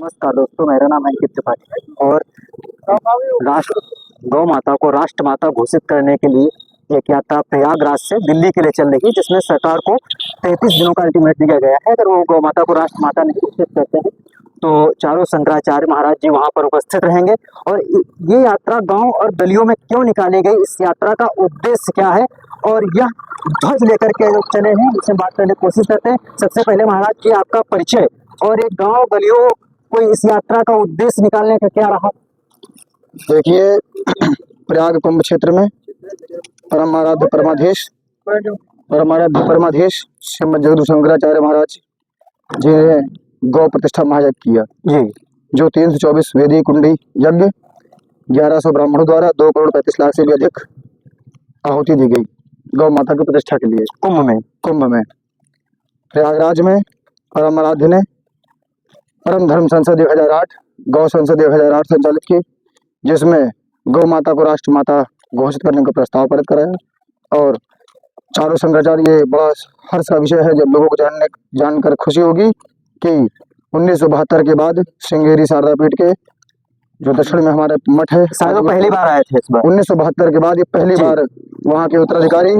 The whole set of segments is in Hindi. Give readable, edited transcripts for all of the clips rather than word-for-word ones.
नमस्कार दोस्तों, मेरा नाम अंकित त्रिपाठी है और राष्ट्र गौ माता को राष्ट्र माता घोषित करने के लिए एक यात्रा प्रयागराज से दिल्ली के लिए चल रही है, जिसमें सरकार को 33 दिनों का अल्टीमेट दिया गया है। अगर वो गौ माता को राष्ट्र माता नहीं घोषित करते हैं तो चारों शंकराचार्य महाराज जी वहां पर उपस्थित रहेंगे। और ये यात्रा गांव और गलियों में क्यों निकाली गई, इस यात्रा का उद्देश्य क्या है और यह ध्वज लेकर के जो चले हैं, इससे बात करने की कोशिश करते हैं। सबसे पहले महाराज जी आपका परिचय और एक गांव गलियों को इस यात्रा का उद्देश्य निकालने का क्या रहा। देखिए, प्रयाग कुंभ क्षेत्र में परमाराध्य परमाधीश श्रीमद जगदगुरु शंकराचार्य महाराज जी ने गौ प्रतिष्ठा महायज्ञ किया जी, जो 324 वेदी कुंडी यज्ञ 1100 ब्राह्मणों द्वारा 2 करोड़ 35 लाख से भी अधिक आहुति दी गई गौ माता की प्रतिष्ठा के लिए कुंभ में प्रयागराज में परमाराध्य ने परम धर्म संसद 1008 गौ संसद 1008 संचालित की, जिसमें गौ माता को राष्ट्र माता घोषित करने का प्रस्ताव पारित कराया। और चारों शंकराचार्य, ये बड़ा हर्ष का विषय है जब लोगों को जानकर खुशी होगी कि 1972 के बाद श्रृंगेरी शारदा पीठ के जो दक्षिण में हमारे मठ है, शायद वो पहली बार आए थे इस बार 1972 के बाद ये पहली बार वहाँ के उत्तराधिकारी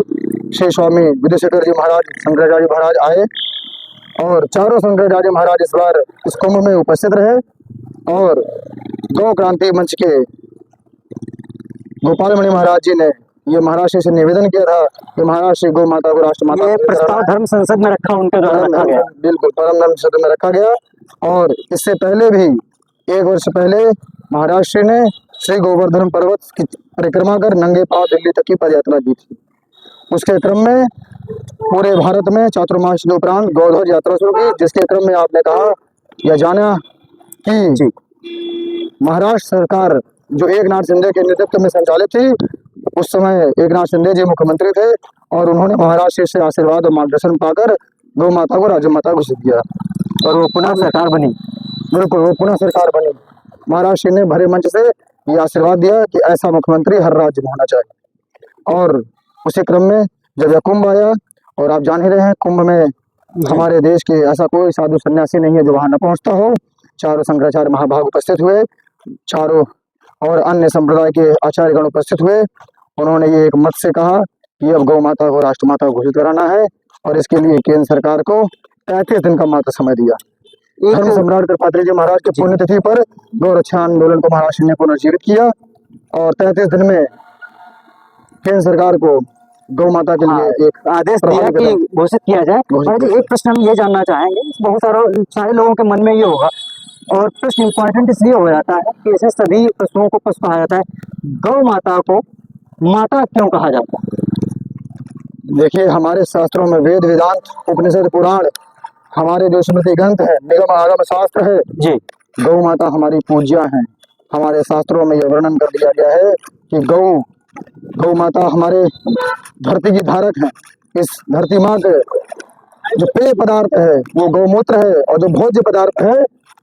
श्री स्वामी विद्याशंकर जी महाराज शंकराचार्य महाराज आए और चारों शंकराचार्य महाराज इस बार इस कुंभ में उपस्थित रहे। और गौ क्रांति मंच के गोपाल मणि महाराज जी ने ये महाराज श्री से निवेदन किया था कि महाराज श्री गौ माता को राष्ट्र माता, ये प्रस्ताव धर्म संसद में रखा, उनके द्वारा रखा गया। बिल्कुल परम धर्म संसद में रखा गया। और इससे पहले भी 1 वर्ष पहले महाराज श्री ने श्री गोवर्धन पर्वत की परिक्रमा कर नंगे पांव दिल्ली तक की पदयात्रा की थी। उसके क्रम में पूरे भारत में चातुर्मास के उपरांत गौध्वज यात्रा शुरू की, जिसके क्रम में आपने कहा या जाना कि महाराष्ट्र सरकार जो एकनाथ शिंदे के नेतृत्व में संचालित थी, उस समय एकनाथ शिंदे जी मुख्यमंत्री थे और उन्होंने महाराष्ट्र से आशीर्वाद और मार्गदर्शन पाकर गौ माता को राज्य माता घोषित किया और वो पुनः सरकार बनी। बिल्कुल, वो पुनः सरकार बनी। महाराष्ट्र ने भरे मंच से ये आशीर्वाद दिया कि ऐसा मुख्यमंत्री हर राज्य में होना चाहिए। और उसी क्रम में जब यह कुंभ आया, और आप जान ही रहे हैं कुंभ में हमारे देश के ऐसा कोई साधु सन्यासी नहीं है जो वहां न पहुंचता हो। चारों शंकराचार्य महाभाग उपस्थित हुए, चारों और अन्य संप्रदाय के आचार्यगण उपस्थित हुए। उन्होंने ये एक मत से कहा कि अब गौ माता को राष्ट्र माता घोषित कराना है और इसके लिए केंद्र सरकार को 35 दिन का मात्र समय दिया। धर्म सम्राट त्रिपाठी जी महाराज के पुण्यतिथि पर गौ रक्षा आंदोलन को महाराष्ट्र ने पुनर्जीवित किया और 33 दिन में केंद्र सरकार को गौ माता के लिए एक आदेश दिया कि घोषित किया जाए। और एक प्रश्न हम ये जानना चाहेंगे, बहुत सारे लोगों के मन में ये होगा और प्रश्न इम्पोर्टेंट इसलिए हो जाता है कि ऐसे सभी प्रश्नों को प्रश्न आ जाता है, गौ माता को माता क्यों कहा जाता है। देखिए, हमारे शास्त्रों में वेद वेदांत उपनिषद पुराण, हमारे जो स्मृति ग्रंथ है, निगम आगम शास्त्र है जी, गौ माता हमारी पूज्या है। हमारे शास्त्रों में यह वर्णन कर दिया गया है कि गौ माता हमारे धरती की धारक है। इस धरती माँ के जो पेय पदार्थ है वो गौमूत्र है और जो भोज्य पदार्थ है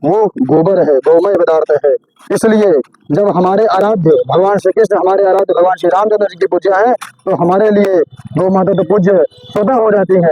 वो गोबर है, गौमय पदार्थ है। इसलिए जब हमारे आराध्य भगवान श्री कृष्ण, हमारे आराध्य भगवान श्री रामचंद्र जी की पूजा है, तो हमारे लिए गौ माता तो पूज्य स्वतः हो जाती है।